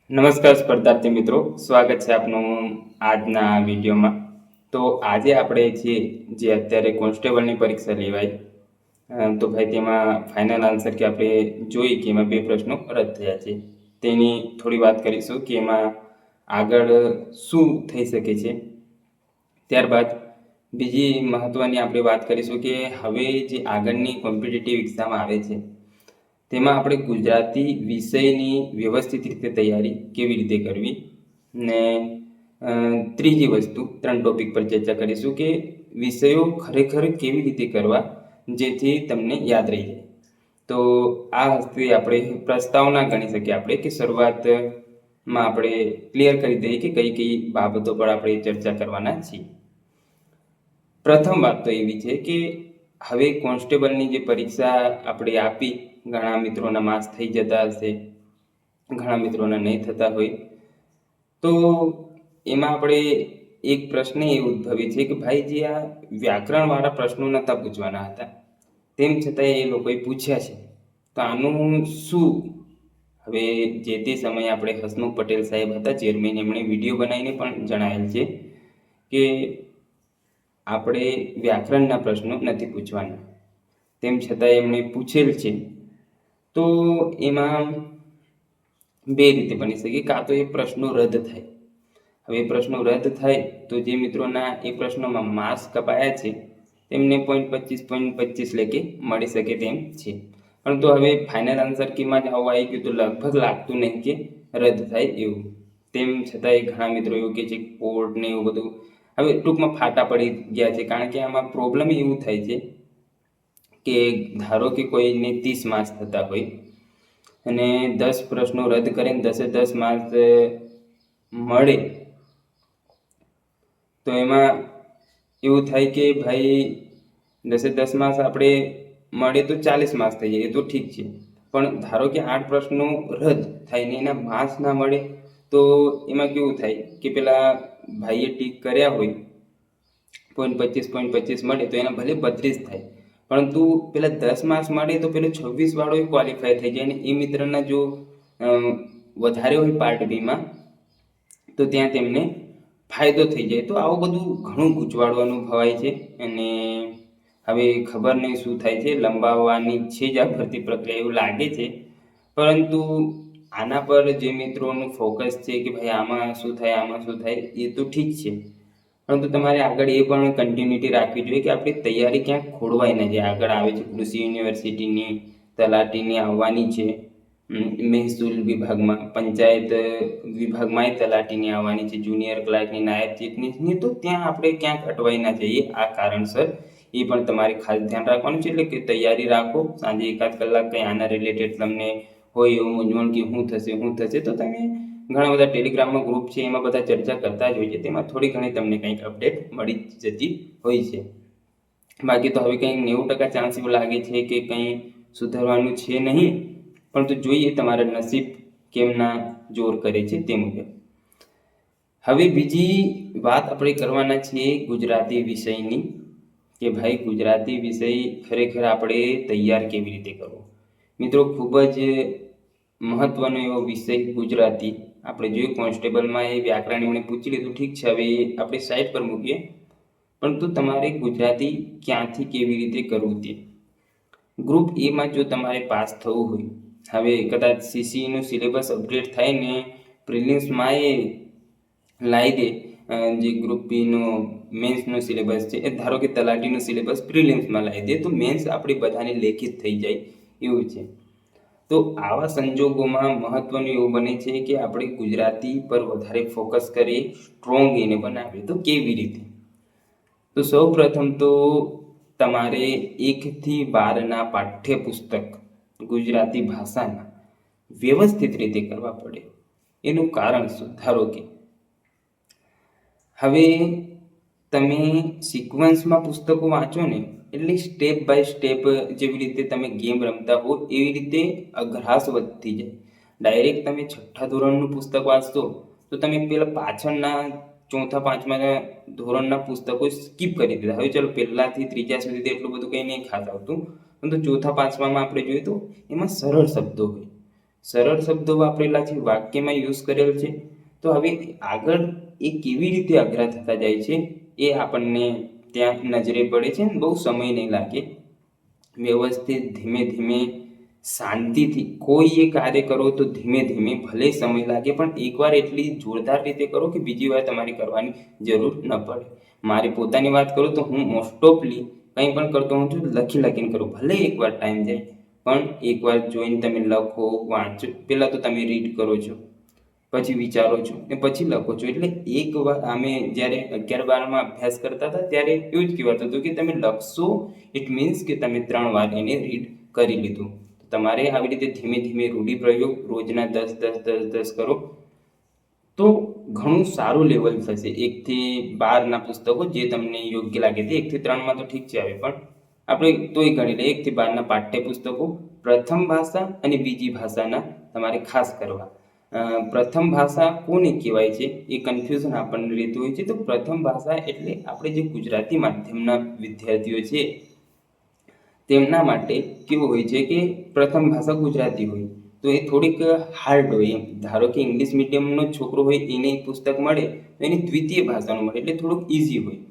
નમસ્કાર સ્પર્ધાર્થી મિત્રો, સ્વાગત છે આપનું આજના વિડીયોમાં. તો આજે આપણે જે અત્યારે કોન્સ્ટેબલની પરીક્ષા લેવાય, તો ભાઈ તેમાં ફાઇનલ આન્સર કે આપણે જોઈ કે એમાં 2 પ્રશ્નો રદ થયા છે તેની થોડી વાત કરીશું કે એમાં આગળ શું થઈ શકે છે. ત્યારબાદ બીજી મહત્ત્વની આપણે વાત કરીશું કે હવે જે આગળની કોમ્પિટિટિવ એક્ઝામ આવે છે તેમાં આપણે ગુજરાતી વિષયની વ્યવસ્થિત રીતે તૈયારી કેવી રીતે કરવી, ને ત્રીજી વસ્તુ 3 ટોપિક પર ચર્ચા કરીશું કે વિષયો ખરેખર કેવી રીતે કરવા જેથી તમને યાદ રહી જાય. તો આ હસ્તે આપણે પ્રસ્તાવના ગણી શકીએ આપણે કે શરૂઆતમાં આપણે ક્લિયર કરી દઈએ કે કઈ કઈ બાબતો પર આપણે ચર્ચા કરવાના છીએ. પ્રથમ વાત તો એવી છે કે હવે કોન્સ્ટેબલની જે પરીક્ષા આપણે આપી, ઘણા મિત્રોના માર્ક્સ થઈ જતા હશે, ઘણા મિત્રોના નહીં થતા હોય, તો એમાં આપણે એક પ્રશ્ન એ ઉદ્ભવે છે કે ભાઈ જે આ વ્યાકરણવાળા પ્રશ્નો નહોતા પૂછવાના હતા, તેમ છતાં એ લોકોએ પૂછ્યા છે, તો આનું શું? હવે જે તે સમયે આપણે હસમુખ પટેલ સાહેબ હતા ચેરમેન, એમણે વિડીયો બનાવીને પણ જણાવેલ છે કે આપણે વ્યાકરણના પ્રશ્નો નથી પૂછવાના, તેમ છતાં એમણે પૂછેલ છે. તો એમાં 2 રીતે બની શકે, કાં તો એ પ્રશ્નો રદ થાય. હવે પ્રશ્નો રદ થાય તો જે મિત્રોના એ પ્રશ્નોમાં માર્ક્સ કપાયા છે તેમને 0.25 લેકે મળી શકે તેમ છે. પરંતુ હવે ફાઇનલ આન્સર કીમાં જ આવું આવી ગયું તો લગભગ લાગતું નહીં કે રદ થાય એવું. તેમ છતાંય ઘણા મિત્રો એવું કહે છે કોર્ટ ને એવું બધું હવે ટૂંકમાં ફાટા પડી ગયા છે, કારણ કે આમાં પ્રોબ્લેમ એવું થાય છે કે ધારો કે કોઈને 30 માર્ક્સ થતા હોય અને 10 પ્રશ્નો રદ કરીને 10 માર્ક્સ મળે, તો એમાં એવું થાય કે ભાઈ 10 માર્ક્સ આપણે મળે તો 40 માર્ક્સ થઈ જાય, એ તો ઠીક છે, પણ ધારો કે 8 પ્રશ્નો રદ થાય ને એના માર્ક્સ ના મળે તો એમાં કેવું થાય કે પેલા ભાઈએ ટીક કર્યા હોય 0.25 મળે તો એના ભલે 32 થાય, પરંતુ પેલા 10 માર્ક્સ મળે તો પેલો 26 વાળો ક્વોલિફાય થઈ જાય, અને એ મિત્રના જો વધારે હોય પાર્ટ બીમાં તો ત્યાં તેમને ફાયદો થઈ જાય. તો આવું બધું ઘણું ગૂંચવાડું અનુભવાય છે, અને હવે ખબર નહીં શું થાય છે, લંબાવવાની છે જ આ ભરતી પ્રક્રિયા એવું લાગે છે. પરંતુ આના પર જે મિત્રોનું ફોકસ છે કે ભાઈ આમાં શું થાય, આમાં શું થાય, એ તો ઠીક છે, પરંતુ તમારે આગળ એ પણ કન્ટિન્યુટી રાખવી જોઈએ કે આપણી તૈયારી ક્યાંક ખોરવાય ન જાય. આગળ આવે છે કૃષિ યુનિવર્સિટીની, તલાટીની આવવાની છે, મહેસૂલ વિભાગમાં, પંચાયત વિભાગમાં તલાટીની આવવાની છે, જુનિયર ક્લાર્કની, નાયબ ચીફની, તો ત્યાં આપણે ક્યાંક અટવાઈ ના જઈએ આ કારણસર. એ પણ તમારે ખાસ ધ્યાન રાખવાનું છે. એટલે કે તૈયારી રાખો, સાંજે 1 કલાક કંઈ આના રિલેટેડ તમને હોય એવું મૂંઝવણ કે શું થશે, તો તમે ઘણા બધા ટેલિગ્રામમાં ગ્રુપ છે એમાં બધા ચર્ચા કરતા જ હોય છે, તેમાં થોડી ઘણી તમને કંઈક અપડેટ મળી જતી હોય છે. બાકી તો હવે કંઈક 90% ચાન્સ એવું લાગે છે કે કંઈ સુધારવાનું છે નહીં, પરંતુ જોઈએ તમારા નસીબ કેમના જોર કરે છે તે મુજબ. હવે બીજી વાત આપણે કરવાના છીએ ગુજરાતી વિષયની, કે ભાઈ ગુજરાતી વિષય ખરેખર આપણે તૈયાર કેવી રીતે કરવો. મિત્રો, ખૂબ જ મહત્વનો એવો વિષય ગુજરાતી. આપણે જોયું કોન્સ્ટેબલમાં એ વ્યાકરણ એમણે પૂછી લીધું, ઠીક છે, હવે આપણે સાઈડ પર મૂકીએ, પરંતુ તમારે ગુજરાતી ક્યાંથી કેવી રીતે કરવું તે. ગ્રુપ એમાં જો તમારે પાસ થવું હોય, હવે કદાચ સીસીનું સિલેબસ અપડેટ થાય ને પ્રિલિમ્સમાં એ લાવી દે, જે ગ્રુપ બીનો મેન્સનો સિલેબસ છે, એ ધારો કે તલાટીનો સિલેબસ પ્રિલિમ્સમાં લાવી દે, તો મેન્સ આપણી બધાને લેખિત થઈ જાય એવું છે. તો આવા સંજોગોમાં મહત્વનું એવું બને છે કે આપણે ગુજરાતી પર વધારે ફોકસ કરીએ, સ્ટ્રોંગ એને બનાવીએ. તો કેવી રીતે? તો સૌ પ્રથમ તો તમારે 1 થી 12ના પાઠ્યપુસ્તક ગુજરાતી ભાષાના વ્યવસ્થિત રીતે કરવા પડે. એનું કારણ શું? ધારો કે હવે તમે સિક્વન્સમાં પુસ્તકો વાંચો ને, એટલે સ્ટેપ બાય સ્ટેપ, જેવી રીતે તમે ગેમ રમતા હો એવી રીતે અઘરાશ વધતી જાય. ડાયરેક્ટ તમે 6ઠ્ઠા ધોરણનું પુસ્તક વાંચશો તો તમે પેલા પાછળના 4થા 5મા ધોરણના પુસ્તકો સ્કીપ કરી દીધા. હવે ચલો પહેલાથી 3જા સુધી એટલું બધું કંઈ નહીં ખાસ આવતું, પરંતુ 4થા 5મામાં આપણે જોઈએ તો એમાં સરળ શબ્દો હોય, સરળ શબ્દો વાપરેલા છે, વાક્યમાં યુઝ કરેલ છે. તો હવે આગળ એ કેવી રીતે અઘરા થતા જાય છે એ આપણને ત્યાં નજરે પડે છે ને બહુ સમય નહીં લાગે. વ્યવસ્થિત ધીમે ધીમે શાંતિથી કોઈ એ કાર્ય કરો તો ધીમે ધીમે ભલે સમય લાગે, પણ એકવાર એટલી જોરદાર રીતે કરો કે બીજી વાર તમારે કરવાની જરૂર ન પડે. મારી પોતાની વાત કરું તો હું મોસ્ટ ઓફલી કંઈ પણ કરતો હોઉં છું લખીને કરું, ભલે એકવાર ટાઈમ જાય પણ એકવાર જોઈને તમે લખો, વાંચો. પહેલાં તો તમે રીડ કરો છો, પછી વિચારો છો ને પછી લખો છો. એટલે એક વાર અમે જ્યારે 11-12માં અભ્યાસ કરતા હતા ત્યારે એવું જ કહેવાતું હતું કે તમે લખશો ઇટ મીન્સ કે તમે 3 વાર એને રીડ કરી લીધું. તમારે આવી રીતે ધીમે ધીમે રૂઢિપ્રયોગ રોજના 10 કરો તો ઘણું સારું લેવલ થશે. 1-12ના પુસ્તકો જે તમને યોગ્ય લાગે તે. 1-3માં તો ઠીક છે આવે, પણ આપણે તોય ગણી લઈએ 1-12ના પાઠ્યપુસ્તકો પ્રથમ ભાષા અને બીજી ભાષાના તમારે ખાસ કરવા. પ્રથમ ભાષા કોને કહેવાય છે એ કન્ફ્યુઝન આપણને રહેતું હોય છે. તો પ્રથમ ભાષા એટલે આપણે જે ગુજરાતી માધ્યમના વિદ્યાર્થીઓ છે તેમના માટે કેવું હોય છે કે પ્રથમ ભાષા ગુજરાતી હોય તો એ થોડીક હાર્ડ હોય. એમ ધારો કે ઇંગ્લિશ મીડિયમનો છોકરો હોય એને પુસ્તક મળે તો એની દ્વિતીય ભાષાનું મળે એટલે થોડુંક ઇઝી હોય.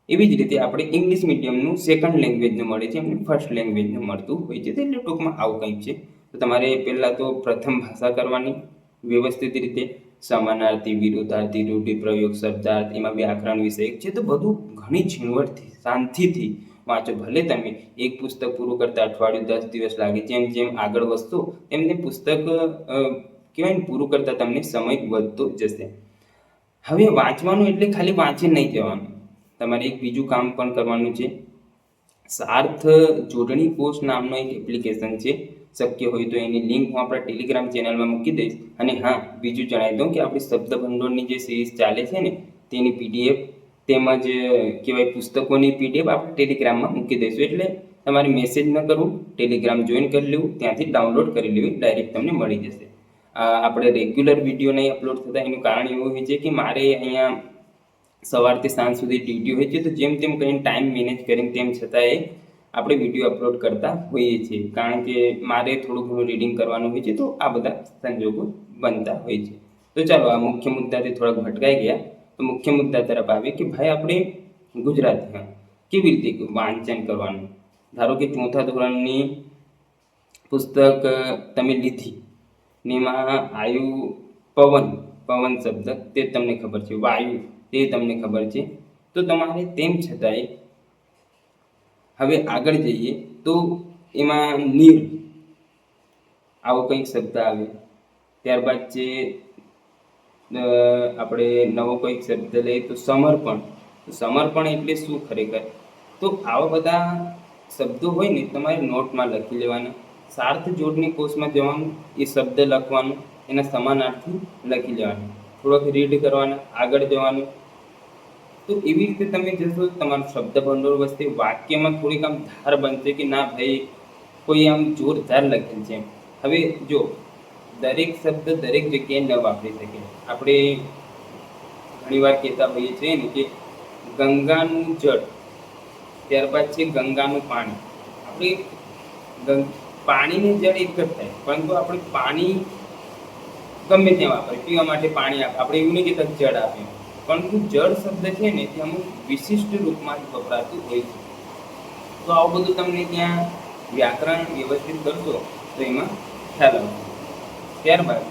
એવી જ રીતે આપણે ઇંગ્લિશ મીડિયમનું સેકન્ડ લેંગ્વેજનું મળે છે, એમને ફર્સ્ટ લેંગ્વેજનું મળતું હોય છે. એટલે ટૂંકમાં આવું કંઈક છે. તો તમારે પહેલાં તો પ્રથમ ભાષા કરવાની વ્યવસ્થિત રીતે, સમાનાર્થી, વિરુદ્ધાર્થી, રૂઢિપ્રયોગ, શબ્દાર્થ, એમાં વ્યાકરણ વિષયક છે. તો બધું ઘણી ઝીણવટથી શાંતિથી વાંચો. ભલે તમે એક પુસ્તક પૂરું કરતા અઠવાડિયું 10 દિવસ લાગે, જેમ જેમ આગળ વધશો એમ તેમ પુસ્તક કહેવાય ને પૂરું કરતા તમને સમય વધતો જશે. હવે વાંચવાનું એટલે ખાલી વાંચી નહીં જવાનું, તમારે એક બીજું કામ પણ કરવાનું છે. સાર્થ જોડણી કોષ નામનો એક એપ્લિકેશન છે. શક્ય હોય તો એની લિંક હું આપણા ટેલિગ્રામ ચેનલમાં મૂકી દઈશ. અને હા, બીજું જણાવી દઉં કે આપણી શબ્દ ભંડોળની જે સિરીઝ ચાલે છે ને તેની પીડીએફ તેમજ કહેવાય પુસ્તકોની પીડીએફ આપણે ટેલિગ્રામમાં મૂકી દઈશું. એટલે તમારે મેસેજ ન કરવું, ટેલિગ્રામ જોઈન કરી લેવું, ત્યાંથી ડાઉનલોડ કરી લેવી, ડાયરેક્ટ તમને મળી જશે. આપણે રેગ્યુલર વિડીયો નહીં અપલોડ થતા એનું કારણ એવું હોય છે કે મારે અહીંયા સવારથી સાંજ સુધી ડ્યુટી હોય છે. તો જેમ તેમ કરીને ટાઈમ મેનેજ કરીને તેમ છતાંય આપણે વિડીયો અપલોડ કરતા હોઈએ છીએ, કારણ કે મારે થોડું ઘણું રીડિંગ કરવાનું હોય છે. તો આ બધા સંજોગો બનતા હોય છે. તો ચાલો, આ મુખ્ય મુદ્દાથી થોડાક ભટકાઈ ગયા તો મુખ્ય મુદ્દા તરફ આવે કે ભાઈ આપણે ગુજરાતીમાં કેવી રીતે વાંચન કરવાનું. ધારો કે 4થા ધોરણની પુસ્તક તમે લીધી ને એમાં આયુ પવન, પવન શબ્દ તે તમને ખબર છે, વાયુ તે તમને ખબર છે. તો તમારે તેમ છતાંય હવે આગળ જઈએ તો એમાં નીર આવો કંઈક શબ્દ આવે. ત્યારબાદ છે આપણે નવો કોઈક શબ્દ લઈએ તો સમર્પણ. તો સમર્પણ એટલે શું ખરેખર? તો આવા બધા શબ્દો હોય ને તમારે નોટમાં લખી લેવાના. સાર્થ જોડણી કોષમાં જવાનું, એ શબ્દ લખવાનું, એના સમાનાર્થી લખી લેવાનું, થોડોક રીડ કરવાના, આગળ જવાનું. તો એવી રીતે તમે જશો તમારું શબ્દ ભંડોળ વચ્ચે વાક્યમાં થોડીક આમ ધાર બનશે કે ના ભાઈ કોઈ આમ જોરદાર લખેલ છે. હવે જો દરેક શબ્દ દરેક જગ્યાએ ન વાપરી શકીએ. આપણે ઘણીવાર કહેતા હોઈએ છીએ ને કે ગંગાનું જળ, ત્યારબાદ છે ગંગાનું પાણી. આપણે પાણીને જળ એક જ થાય, પરંતુ આપણે પાણી ગમે ત્યાં વાપરીએ, પીવા માટે પાણી આપે, આપણે એવું નહીં કહેતા જળ આપે, પરંતુ જળ શબ્દ છે ને તે અમુક વિશિષ્ટ રૂપમાં જ વપરાતું હોય છે. તો આવું બધું તમને ત્યાં વ્યાકરણ વ્યવસ્થિત કરશો તો એમાં ખ્યાલ આવશે. ત્યારબાદ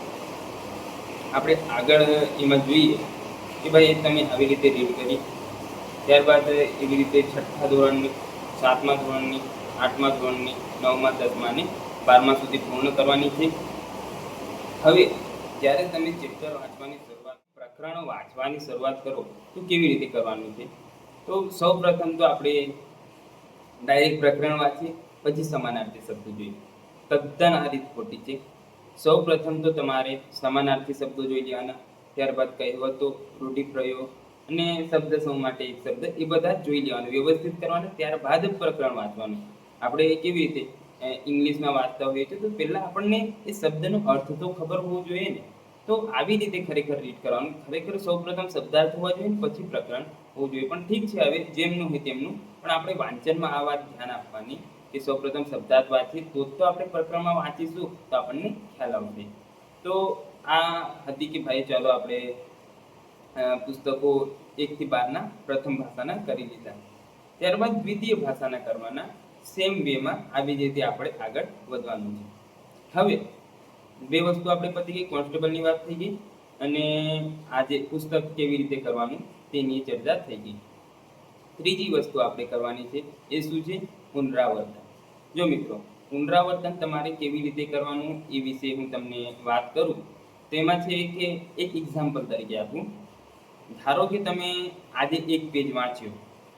આપણે આગળ એમાં જોઈએ કે ભાઈ તમે આવી રીતે રીડ કરી, ત્યારબાદ એવી રીતે 6થા ધોરણની, 7મા ધોરણની, 8મા ધોરણની, 9મા, 10મા અને 12મા સુધી પૂર્ણ કરવાની છે. હવે જ્યારે તમે ચેપ્ટર વાંચવાની શરૂઆત, પ્રકરણો વાંચવાની શરૂઆત કરો તો કેવી રીતે કરવાનું છે? તો સૌ પ્રથમ તો આપણે ડાયરેક્ટ પ્રકરણ વાંચીએ, પછી સમાનાર્થી શબ્દો જોઈએ. તદ્દન આ રીત ખોટી છે. સૌ પ્રથમ તો તમારે સમાનાર્થી શબ્દો જોઈ લેવાના, ત્યારબાદ કહેવતો, રૂઢિપ્રયોગ અને શબ્દ સમૂહ માટે એક શબ્દ, એ બધા જ જોઈ લેવાનું, વ્યવસ્થિત કરવાના, ત્યારબાદ જ પ્રકરણ વાંચવાનું. આપણે કેવી રીતે ઇંગ્લિશમાં વાંચતા હોઈએ છીએ તો પહેલાં આપણને એ શબ્દનો અર્થ તો ખબર હોવો જોઈએ ને. તો આવી રીતે ખરેખર રીડ કરવાનું. ખરેખર સૌપ્રથમ શબ્દાર્થ હોવા જોઈએ, પછી પ્રકરણ હોવું જોઈએ. પણ ઠીક છે, હવે જેમનું હોય તેમનું, પણ આપણે વાંચનમાં આ વાત ધ્યાન આપવાની કે કે સૌપ્રથમ શબ્દાર્થ વાંચીએ તો આપણે પ્રકરણમાં વાંચીશું તો આપણને ખ્યાલ આવશે. તો આ હતી કે ભાઈ ચાલો આપણે પુસ્તકો 1 થી 12ના પ્રથમ ભાષાના કરી લીધા. ત્યારબાદ દ્વિતીય ભાષાના કરવાના. સેમ વેમાં આવી જ રીતે આપણે આગળ વધવાનું છે. હવે બે વસ્તુ આપણે પતી ગઈ, કોન્સ્ટેબલની વાત થઈ ગઈ અને આજે પુસ્તક કેવી રીતે કરવાનું તેની ચર્ચા થઈ ગઈ. ત્રીજી વસ્તુ આપણે કરવાની છે એ શું છે? પુનરાવર્તન. જો મિત્રો, પુનરાવર્તન તમારે કેવી રીતે કરવાનું એ વિશે હું તમને વાત કરું તો એમાં છે કે એક એક્ઝામ્પલ તરીકે આપું. ધારો કે તમે આજે એક પેજ વાંચ્યો.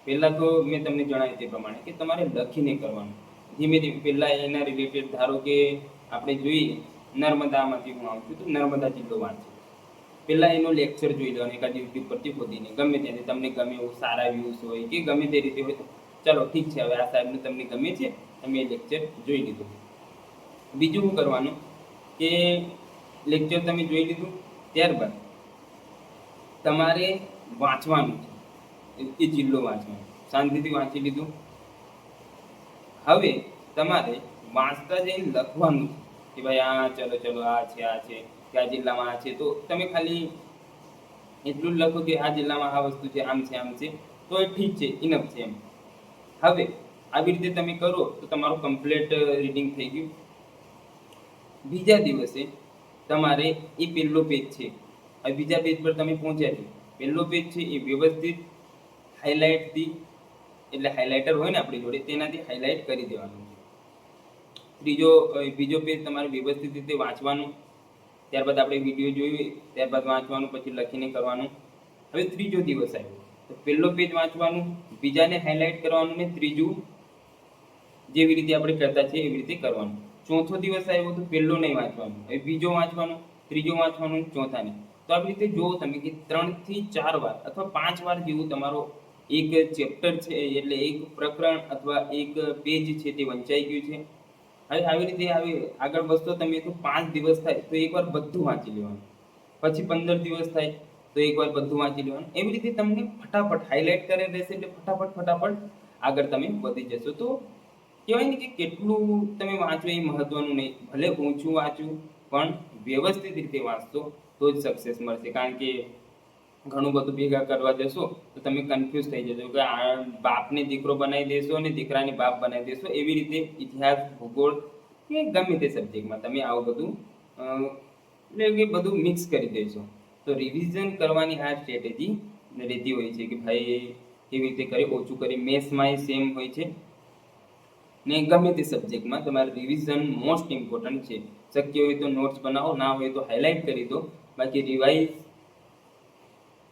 પહેલાં તો મેં તમને જણાવ્યું તે પ્રમાણે કે તમારે લખીને કરવાનું. ધીમે ધીમે પહેલાં એના રિલેટેડ ધારો કે આપણે જોઈએ નર્મદામાંથી હું આવું છું તો નર્મદા જિલ્લો વાંચું. પહેલાં એનો લેક્ચર જોઈ લો અને એકાદ યુટ્યુબ પરથી શોધીને ગમે ત્યાંથી તમને ગમે એવું સારા વ્યૂઝ હોય કે ગમે તે રીતે હોય, ચાલો ઠીક છે, હવે આ સાહેબને તમને ગમે છે, તમે એ લેક્ચર જોઈ લીધું. બીજું શું કરવાનું કે લેક્ચર તમે જોઈ લીધું, ત્યારબાદ તમારે વાંચવાનું છે, એ જિલ્લો વાંચવાનો, શાંતિથી વાંચી લીધું. હવે તમારે વાંચતા જઈને લખવાનું છે કે ભાઈ આ ચલો આ છે કે આ જિલ્લામાં આ છે. તો તમે ખાલી એટલું જ લખો કે આ જિલ્લામાં આ વસ્તુ છે, આમ છે, તો એ ઠીક છે, ઇનફ છે એમ. હવે આવી રીતે તમે કરો તો તમારું કમ્પ્લીટ રીડિંગ થઈ ગયું. બીજા દિવસે તમારે એ પહેલો પેજ છે, હવે બીજા પેજ પર તમે પહોંચ્યા છો. પહેલો પેજ છે એ વ્યવસ્થિત હાઇલાઇટથી, એટલે હાઇલાઇટર હોય ને આપણી જોડે, તેનાથી હાઇલાઇટ કરી દેવાનું છે. બીજો પેજ તમારે વ્યવસ્થિત રીતે વાંચવાનું. ત્યારબાદ આપણે વિડીયો જોઈએ, ત્યારબાદ વાંચવાનું, પછી લખીને કરવાનું. હવે ત્રીજો દિવસ આવ્યો તો પહેલો પેજ વાંચવાનું, બીજાને હાઇલાઇટ કરવાનું ને ત્રીજું જેવી રીતે આપણે કરતા છીએ એવી રીતે કરવાનું. ચોથો દિવસ આવ્યો તો પહેલો નહીં વાંચવાનું, હવે બીજો વાંચવાનો, ત્રીજો વાંચવાનું, ચોથા નહીં. તો આવી રીતે જુઓ તમે કે 3 થી 4 વાર અથવા 5 વાર જેવું તમારો એક ચેપ્ટર છે, એટલે એક પ્રકરણ અથવા એક પેજ છે તે વંચાઈ ગયું છે. હવે આવી રીતે આગળ વધતો તમે તો 5 દિવસ થાય તો એકવાર બધું વાંચી લેવાનું, પછી 15 દિવસ થાય તો એકવાર બધું વાંચી લેવાનું. એવી રીતે તમને ફટાફટ હાઇલાઇટ કરે રહેશે એટલે ફટાફટ આગળ તમે વધી જશો. તો કહેવાય ને કે કેટલું તમે વાંચો એ મહત્વનું નહીં, ભલે ઊંચું વાંચવું પણ વ્યવસ્થિત રીતે વાંચશો તો જ સક્સેસ મળશે. કારણ કે ઘણું બધું ભેગા કરવા જશો તો તમે કન્ફ્યુઝ થઈ જશો કે આ બાપને દીકરો બનાવી દેશો અને દીકરાને બાપ બનાવી દેશો. એવી રીતે ઇતિહાસ, ભૂગોળ કે ગમે તે સબ્જેક્ટમાં તમે આવું બધું એટલે કે બધું મિક્સ કરી દેશો. તો રિવિઝન કરવાની આ સ્ટ્રેટેજી રહેતી હોય છે કે ભાઈ કેવી રીતે કરી, ઓછું કરી. મેથ્સમાં સેમ હોય છે ને ગમે તે સબ્જેક્ટમાં તમારે રિવિઝન મોસ્ટ ઇમ્પોર્ટન્ટ છે. શક્ય હોય તો નોટ્સ બનાવો, ના હોય તો હાઇલાઇટ કરી દો. બાકી રિવાઇઝ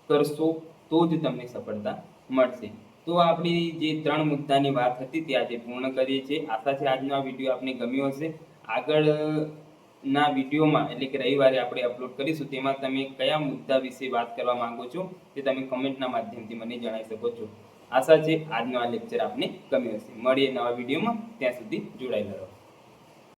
કરશો તો જ તમને સફળતા મળશે. તો આપણી જે 3 મુદ્દાની વાત હતી તે આજે પૂર્ણ કરીએ છીએ. આશા છે આજનો આ વિડીયો આપને ગમ્યો હશે. આગળના વિડીયોમાં એટલે કે રવિવારે આપણે અપલોડ કરીશું, તેમાં તમે કયા મુદ્દા વિશે વાત કરવા માંગો છો તે તમે કમેન્ટના માધ્યમથી મને જણાવી શકો છો. આશા છે આજનો આ લેક્ચર આપને ગમ્યો હશે. મળીએ નવા વિડીયોમાં, ત્યાં સુધી જોડાયેલા રહો.